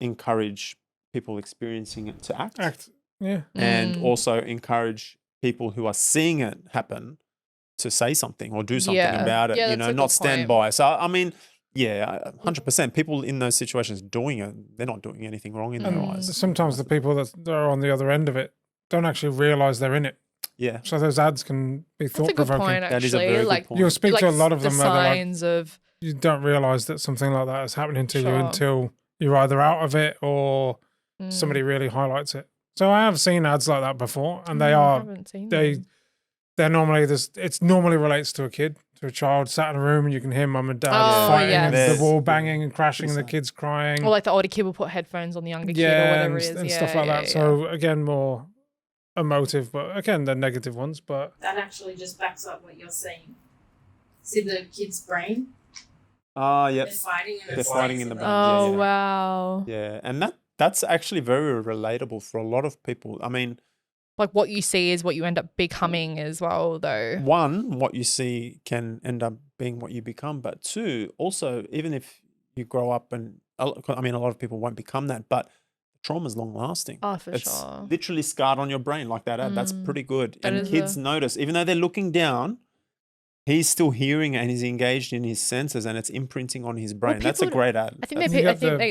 encourage people experiencing it to act. Yeah. And also encourage people who are seeing it happen to say something or do something about it, Yeah, you that's know, a not good stand point. by. So, I mean, yeah, 100%. People in those situations doing it, they're not doing anything wrong in their eyes. Sometimes the people that are on the other end of it don't actually realise they're in it. Yeah. So those ads can be That's a good thought-provoking. point, That is a actually. very Like, good point. You'll speak like to a lot of the them where they're like, signs of you don't realise that something like that is happening to you Sure. until you're either out of it or somebody really highlights it. So I have seen ads like that before, and they I are haven't seen they them. they're normally it's normally relates to a kid, to a child sat in a room, and you can hear mum and dad Oh, fighting yes. and There's- the wall banging and crashing, and the sad. kids crying. Or like the older kid will put headphones on the younger kid or yeah, whatever it is. and Yeah, stuff like yeah, that. yeah. So again, more emotive, but again, they're negative ones. But That actually just backs up what you're saying. See the kid's brain? Yep. They're fighting and They're fighting in the brain. Oh, yeah. wow. Yeah, and that's actually very relatable for a lot of people. I mean, Like what you see is what you end up becoming as well, though. one, what you see can end up being what you become, but two, also, even if you grow up and, I mean, a lot of people won't become that, but trauma's long lasting. Oh, for It's sure. literally scarred on your brain like that ad. That's pretty good. That And is kids notice, even though they're looking down, he's still hearing it and he's engaged in his senses and it's imprinting on his brain. That's a people- great ad. I think That's- You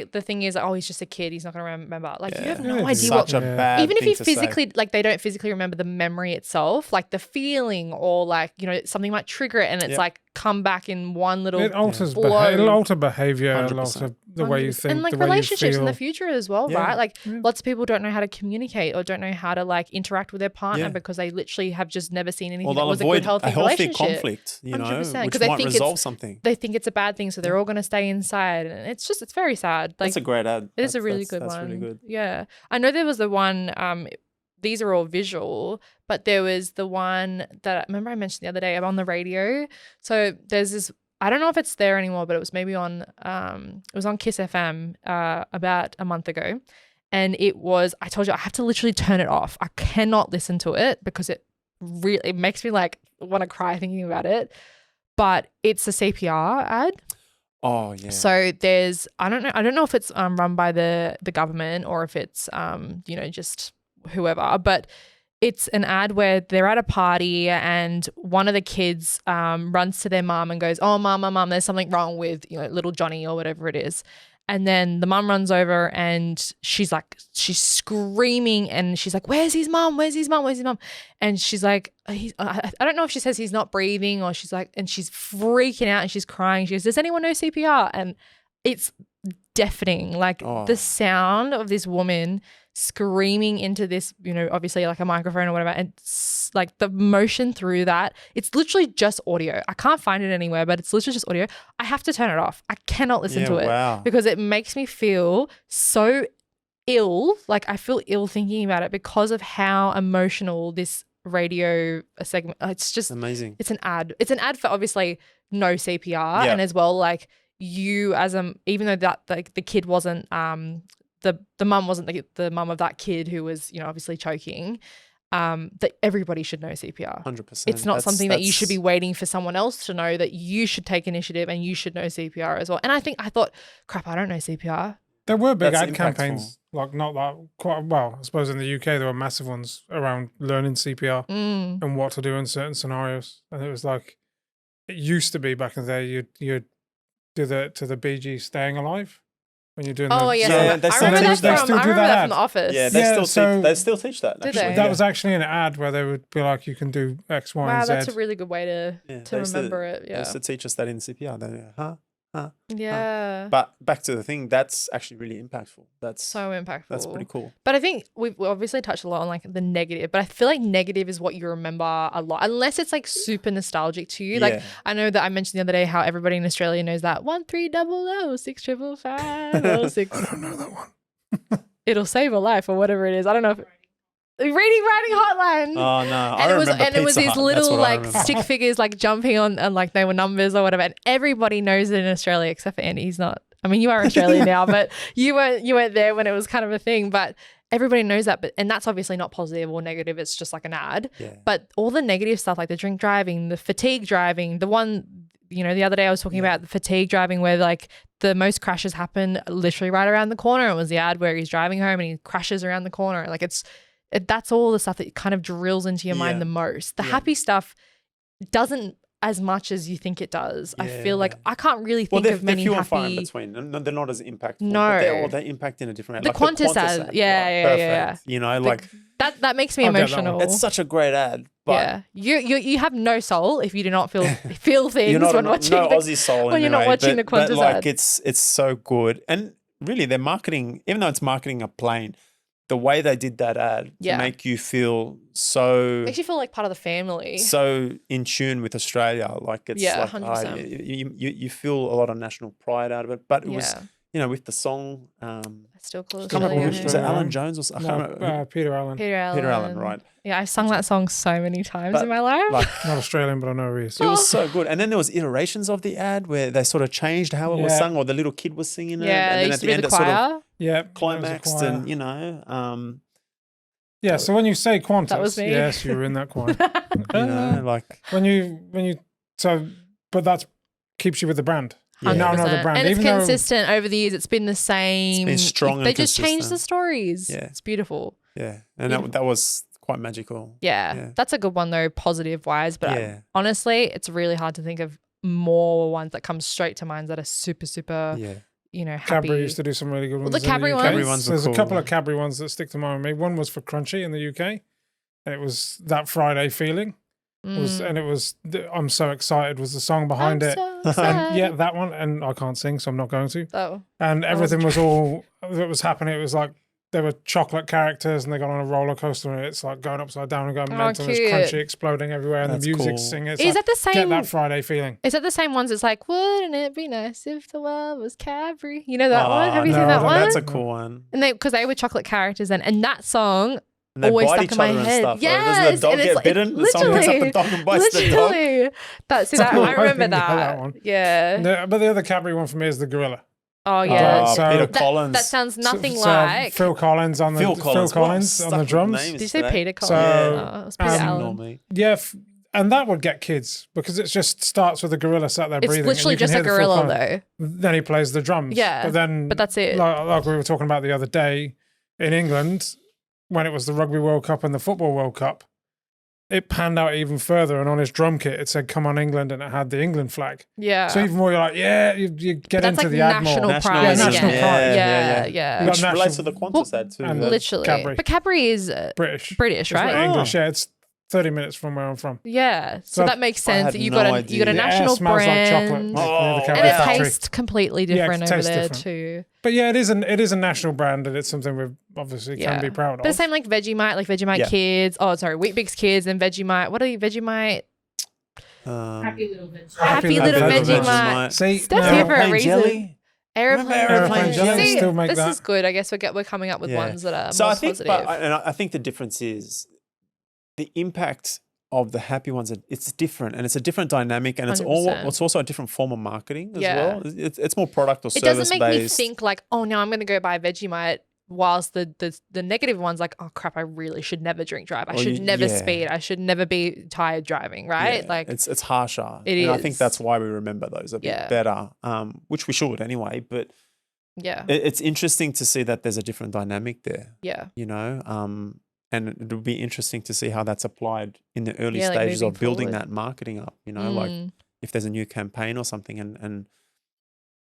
got the thing is, oh, he's just a kid. He's not going to remember. Like you have Yeah. no It's idea such what. a bad Even if thing you to say. physically, like they don't physically remember the memory itself, like the feeling or like, you know, something might trigger it and it's Yep. like come back in one little it alters blow. it'll alter behavior, it'll 100%. alter the way you 100%. think, and like the way you relationships feel. in the future as well, Yeah. right? Like Yeah. lots of people don't know how to communicate or don't know how to like interact with their partner Yeah. because they literally have just never seen anything Or that they'll was a avoid good healthy a healthy relationship. conflict, you know, 100%, which 'cause they might think it's- resolve something. They think it's a bad thing, so they're all going to stay inside, and it's very sad. Like That's a great ad. it is a That's- really that's- good that's one. really good. Yeah, I know there was the one. These are all visual, but there was the one that I remember I mentioned the other day on the radio. So there's this. I don't know if it's there anymore, but it was maybe on. It was on Kiss FM about a month ago, and it was. I told you I have to literally turn it off. I cannot listen to it because it makes me like want to cry thinking about it. But it's a CPR ad. Oh yeah. So there's I don't know if it's run by the government or if it's you know, just whoever, but it's an ad where they're at a party and one of the kids runs to their mum and goes, "Oh, mum, there's something wrong with, you know, little Johnny," or whatever it is. And then the mum runs over and she's screaming and she's like, "Where's his mum? Where's his mum? Where's his mum?" And she's like, I don't know if she says he's not breathing or she's like, and she's freaking out and she's crying. She goes, "Does anyone know CPR?" And it's deafening. Like the sound of this woman screaming into this, you know, obviously like a microphone or whatever, and like the motion through that, it's literally just audio. I can't find it anywhere, but it's literally just audio. I have to turn it off. I cannot listen to it because it makes me feel so ill. Like I feel ill thinking about it because of how emotional this radio segment. It's just amazing. It's an ad. It's an ad for obviously no CPR, and as well like you as even though that like the kid wasn't the mum wasn't the mum of that kid who was, you know, obviously choking, that everybody should know CPR. 100%. It's not something that you should be waiting for someone else to know, that you should take initiative and you should know CPR as well. And I thought, crap, I don't know CPR. There were big ad campaigns, like not that quite well. I suppose in the UK there were massive ones around learning CPR and what to do in certain scenarios. And it was like, it used to be back in the day, you'd do the Bee Gees Staying Alive. When you're doing they still do that from The Office. Yeah, they still teach that. Actually. That was actually an ad where they would be like, you can do X, Y, and Z. Wow, that's a really good way to remember it. Yeah, they used to teach us that in CPR. Yeah. But back to the thing, that's actually really impactful. That's so impactful. That's pretty cool. But I think we've obviously touched a lot on like the negative, but I feel like negative is what you remember a lot, unless it's like super nostalgic to you. Like I know that I mentioned the other day how everybody in Australia knows that 1300 6555 06. I don't know that one. It'll save a life or whatever it is. I don't know if writing hotline. Oh no! And it was these little like stick figures like jumping on, and like they were numbers or whatever. And everybody knows it in Australia except for Andy. He's not. I mean, you are Australian now, but you weren't there when it was kind of a thing. But everybody knows that. And that's obviously not positive or negative. It's just like an ad. Yeah. But all the negative stuff, like the drink driving, the fatigue driving, the one, you know, the other day I was talking about the fatigue driving where like the most crashes happen literally right around the corner. It was the ad where he's driving home and he crashes around the corner. Like that's all the stuff that kind of drills into your mind the most. The happy stuff doesn't as much as you think it does. I feel like I can't really think of many few happy. and far in between. No, they're not as impactful. No, but they impact in a different way. The like Qantas ad, ad, yeah. You know, like that makes me emotional. It's such a great ad. But you have no soul if you do not feel things you're not when watching no Aussie soul when you're not watching the Qantas but like ad. It's so good. And really, they're marketing, even though it's marketing a plane, the way they did that ad to make you feel so... Makes you feel like part of the family. So in tune with Australia. Like it's like 100%. You feel a lot of national pride out of it. But it was, you know, with the song... I still call it was it Alan Jones or something? No, Peter Allen. Peter Allen, right. Yeah, I sung that song so many times in my life. Like, not Australian, but I know who he is. It was so good. And then there was iterations of the ad where they sort of changed how it was sung, or the little kid was singing it. Yeah, and then at the end it sort of climaxed and, you know... yeah, so when you say Qantas, that was me. Yes, you were in that choir. You know, like... But that keeps you with the brand. Yeah. You now know the brand. And it's consistent over the years. It's been the same. It's been strong They and just consistent. changed the stories. Yeah. It's beautiful. Yeah, and that was quite magical. Yeah. That's a good one though, positive wise. But honestly, it's really hard to think of more ones that come straight to mind that are super, you know, happy. Cadbury used to do some really good ones. The Cadbury ones. There's a couple of Cadbury ones that stick to mind with me. One was for Crunchy in the UK, and it was That Friday Feeling. I'm so excited was the song behind it. And that one, and I can't sing, so I'm not going to. Oh. And everything was all that was happening. It was like there were chocolate characters and they got on a roller coaster and it's like going upside down and going mental. There's Crunchy exploding everywhere and the music's singing. Is that the same? Get That Friday Feeling. Is that the same ones? It's like, wouldn't it be nice if the world was Cadbury? You know that one? Have you seen that one? That's a cool one. And because they were chocolate characters then, and that song. And they always bite stuck each in my other head. and stuff. Yes, doesn't the dog get bitten? The song picks up the dog and bites the dog. I remember that. One. Yeah. But the other Cadbury one for me is the gorilla. Oh yeah, Peter Collins. That sounds nothing like Phil Collins on the on the drums. Did you say Peter Collins? So, it was Peter Allen. Yeah, and that would get kids because it just starts with a gorilla sat there breathing. It's literally just a gorilla though. Then he plays the drums. Yeah, but that's it. Like we were talking about the other day in England. When it was the Rugby World Cup and the Football World Cup, it panned out even further. And on his drum kit, it said, "Come on, England," and it had the England flag. Yeah. So even more, you're like, you get into like the ad more. National pride. National pride. Yeah. Which relates to the Qantas ad too. And literally. Cadbury. But Cadbury is British, right? English, yeah. 30 minutes from where I'm from. Yeah, so So that makes I sense. had That you no got a idea. you got a The air national smells like chocolate, brand, like near the Oh, Cadbury and it factory. tastes completely Yeah, it different over tastes there different. too. But yeah, it is a national brand, and it's something we obviously can be proud of. But same like Vegemite, Yeah. Kids. Oh, sorry, Wheat Bix Kids and Vegemite. What are you, Vegemite? Happy little veg. Happy little Vegemite. See, Steph's now- here for a Aeroplane reason. jelly? Aeroplane Aeroplane jelly, See, still make this that. is good. I guess we're coming up with Yeah. ones that are So more I think, positive. I think the difference is the impact of the happy ones. It's different, and it's a different dynamic, and 100%. it's also a different form of marketing as Yeah. well. It's more product or It service doesn't make me based. think like, oh, now I'm going to go buy Vegemite. Whilst the negative one's like, oh crap, I really should never drink drive. I Or should you- never yeah. speed. I should never be tired driving. Right? Yeah, Like it's harsher. It and I think is. that's why we remember those a bit Yeah. better, which we should anyway. But yeah, it's interesting to see that there's a different dynamic there. yeah. You know, and it'll be interesting to see how that's applied in the early Yeah, like stages moving of building forward. that marketing up. You know, like Mm. if there's a new campaign or something, and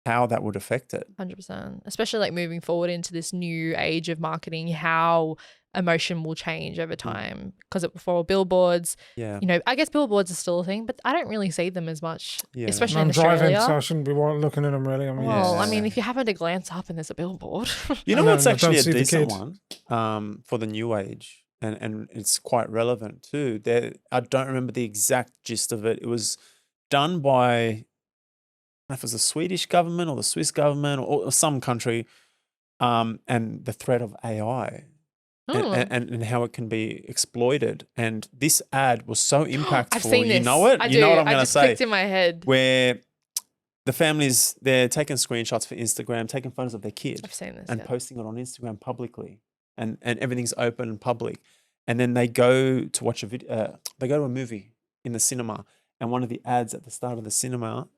how that would affect it. 100%. Especially like moving forward into this new age of marketing, how emotion will change over time. Because before billboards, Yeah, you know, I guess billboards are still a thing, but I don't really see them as much, Yeah. especially I'm in Australia. driving, so I shouldn't be looking at them really. I mean, Well, I Yeah. mean, if you happen to glance up and there's a billboard, you know I know, what's I actually don't a see the decent kid. one for the new age, and it's quite relevant too. There, I don't remember the exact gist of it. It was done by, I don't know if it was the Swedish government or the Swiss government or some country, and the threat of AI. Oh. And how it can be exploited. And this ad was so impactful. I've seen You this. know it? I You do. know what I'm I going to just say? clicked in my head. Where the families, they're taking screenshots for Instagram, taking photos of their kid I've seen this. and yeah. posting it on Instagram publicly. And everything's open and public. And then they go to watch a video, they go to a movie in the cinema. And one of the ads at the start of the cinema,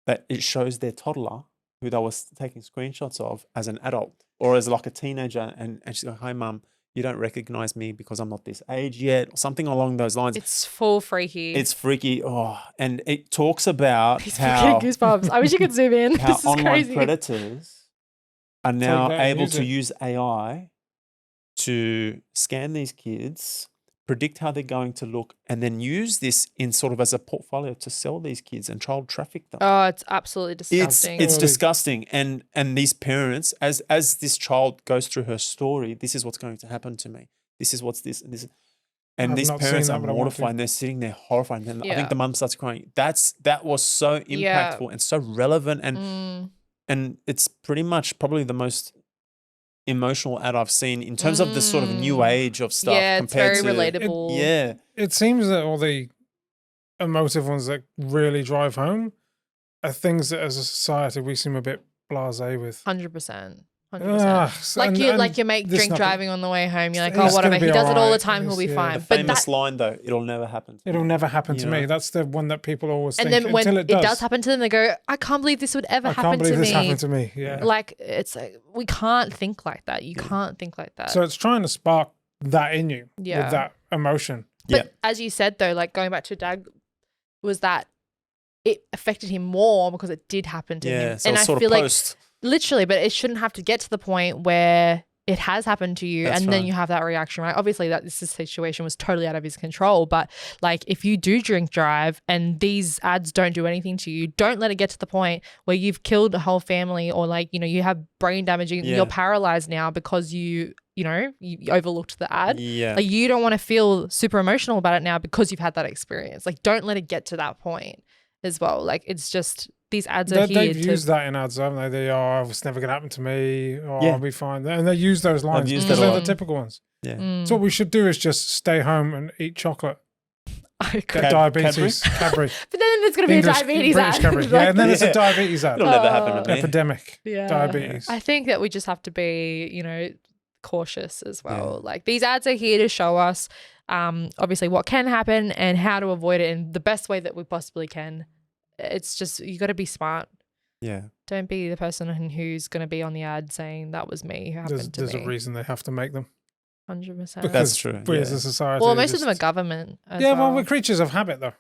that it shows their toddler who they were taking screenshots of as an adult or as like a teenager. And she's like, hi, mum, you don't recognize me because I'm not this age yet, or something along those lines. It's full freaky. It's freaky. Oh, and it talks about He's how, getting goosebumps. I wish you could zoom in. how This is online crazy. predators are now that and able use to it. use AI to scan these kids, predict how they're going to look, and then use this in sort of as a portfolio to sell these kids and child traffic them. Oh, it's absolutely disgusting. It's Holy- disgusting, and these parents, as this child goes through her story, this is what's going to happen to me. This is what's this and this, and I've these not seen parents that, are but I want mortified. to. And they're sitting there horrified. And I Yeah. think the mum starts crying. That was so Yeah. impactful and so relevant, and Mm. and it's pretty much probably the most emotional ad I've seen in terms of the sort of new age of stuff. Yeah, it's compared very to, relatable. Yeah, It seems that all the emotive ones that really drive home are things that as a society we seem a bit blasé with. 100%. 100%. And Like your mate there's drink nothing- dring on the way home. You're like, It's oh, gonna whatever. He be does it all the alright. time. He'll be It's- fine. the But famous that, line though, it'll never happen. To It'll me. never happen to You me. know? That's the one that people always and think then when until it does happen to them, they go, I can't believe this would ever I happen can't believe to this me. happened to me. Yeah. Like, it's like, we can't think like that. You can't think like that. So it's trying to spark that in you Yeah. with that emotion. But as you said, though, like going back to Dag, was that it affected him more because it did happen to Yeah, him. so And it's I sort feel of like post. literally, but it shouldn't have to get to the point where it has happened to you That's and then right. you have that reaction, right? Obviously that this situation was totally out of his control, but like if you do drink drive and these ads don't do anything to you, don't let it get to the point where you've killed a whole family or like, you know, you have brain damage, Yeah. you're paralyzed now because you overlooked the ad. Yeah. Like you don't want to feel super emotional about it now because you've had that experience. Like don't let it get to that point as well. Like it's just these ads are here They've to used that in ads, haven't they? They are, it's never going to happen to me, or Yeah. I'll be fine. And they use those lines used because it a they're the lot. typical ones. Yeah. Mm. So what we should do is just stay home and eat chocolate, I get agree. diabetes, Cadbury. But then it's going to be a diabetes British ad. Cadbury. Yeah, and then it's Yeah. a diabetes ad. It'll never happen to me. Epidemic. Yeah. Diabetes. I think that we just have to be, cautious as well. Like these ads are here to show us obviously what can happen and how to avoid it in the best way that we possibly can. It's just you got to be smart. Yeah. Don't be the person who's going to be on the ad saying that was me who happened There's to a me. reason they have to make them. 100%. Because That's true, We yeah. as a society. Well, are most of them are just- government. As Yeah, well, well, we're creatures of habit, though.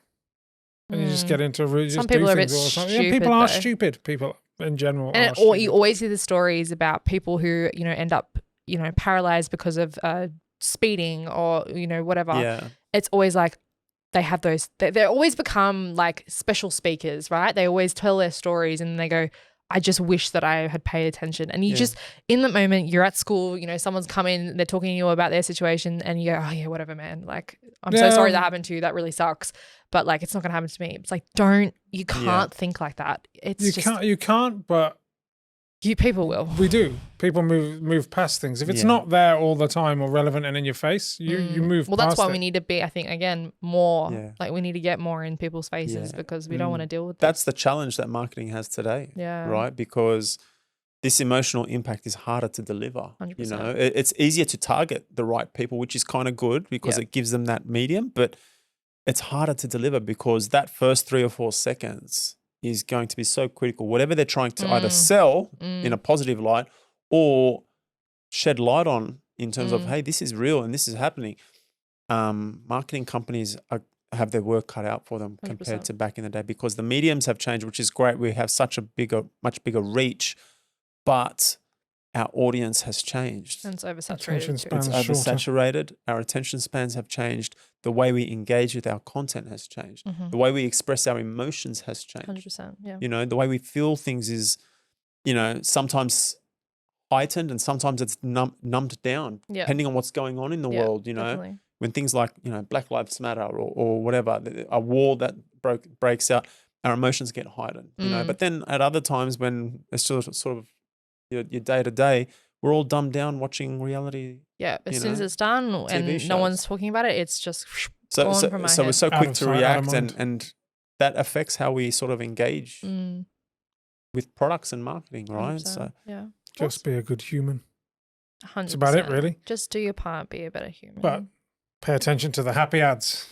And you just Mm. get into just Some do people are a bit things all the time. Yeah, people stupid, are though. stupid. People in general And are or stupid. you always hear the stories about people who end up paralyzed because of speeding or, you know, whatever, Yeah. it's always like they have those, they always become like special speakers, right? They always tell their stories and they go, I just wish that I had paid attention. And you just, in the moment, you're at school, you know, someone's come in, they're talking to you about their situation and you go, oh yeah, whatever, man. Like, I'm so sorry that happened to you. That really sucks. But like, it's not going to happen to me. It's like, you can't think like that. It's You can't, but people will. we do. People move past things. If it's not there all the time or relevant and in your face, you move Well, past that's why it. we need to be, I think, again, more like we need to get more in people's faces because we don't want to deal with That's the challenge that marketing has today. Yeah. Right? Because this emotional impact is harder to deliver. 100%. You know, it's easier to target the right people, which is kind of good because it gives them that medium, but it's harder to deliver because that first 3 or 4 seconds is going to be so critical. Whatever they're trying to either sell in a positive light or shed light on in terms of, hey, this is real and this is happening. Marketing companies have their work cut out for them 100%. Compared to back in the day because the mediums have changed, which is great. We have such a much bigger reach, but our audience has changed. And it's oversaturated. Attention too. spans It's shorter. oversaturated. Our attention spans have changed. The way we engage with our content has changed. The way we express our emotions has changed. 100%. Yeah. You know, the way we feel things is, you know, sometimes heightened and sometimes it's numbed down, depending on what's going on in the world. You know, definitely. when things like, you know, Black Lives Matter or whatever, a war that breaks out, our emotions get heightened. You know, but then at other times when it's sort of your day to day, we're all dumbed down watching reality. Yeah, as soon as it's done and no one's talking about it, it's just gone from my head. We're so quick to sight, out of react mind. and that affects how we sort of engage with products and marketing, right? 100%. So yeah, Just be a good human. 100%. That's about it, really. Just do your part, be a better human. But pay attention to the happy ads.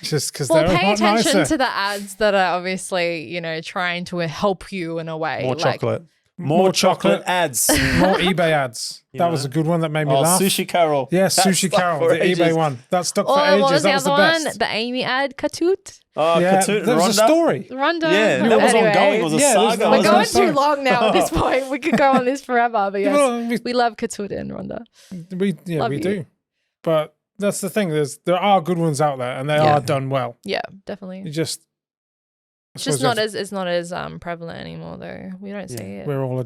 Just because well, they're a pay lot attention nicer. to the ads that are obviously, you know, trying to help you in a way. more like, chocolate. More chocolate ads. More eBay ads. That was a good one that made me laugh. Sushi Carol. Yeah, That Sushi stuck Carol, for the ages. eBay one. That stuck for Or ages. what was That the was the other best. one? The Amy ad, Katoot. Oh, Yeah, Katoot and there was a Rhonda. story. Rhonda. Yeah, that was Anyway, ongoing. It was a Yeah, it was- saga. We're was going a story. too long now at this point. We could go on this forever. But yes, Well, we love Katoot and Rhonda. we Love you. do. But that's the thing. There are good ones out there, and they Yeah. are done well. Yeah, definitely. You just It's just not as prevalent anymore though. We don't see it. we're all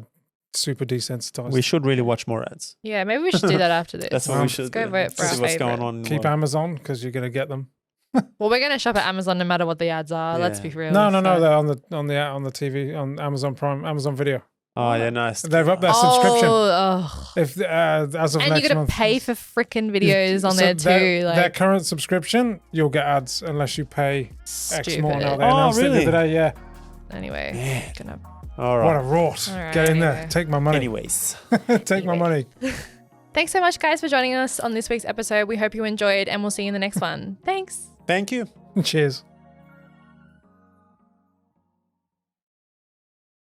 super desensitized. We should really watch more ads. Yeah, maybe we should do that after this. That's what we should Let's go do. vote for See our what's favorite. going on. in the Keep world. Amazon because you're gonna get them. Well, we're gonna shop at Amazon no matter what the ads are. Let's Yeah. be real. No, so- they're on the TV on Amazon Prime, Amazon Video. Oh, yeah, nice. They've upped their subscription. Oh, If as of and you next gotta month, pay for freaking videos on So there too. Their current subscription, you'll get ads unless you pay X more. Now they Oh, announced it the really? other day. Yeah. Anyway, gonna All What right. a rort! All right, Get in there. anyway. Take my money. Anyways. Take my money. Thanks so much, guys, for joining us on this week's episode. We hope you enjoyed, and we'll see you in the next one. Thanks. Thank you. Cheers.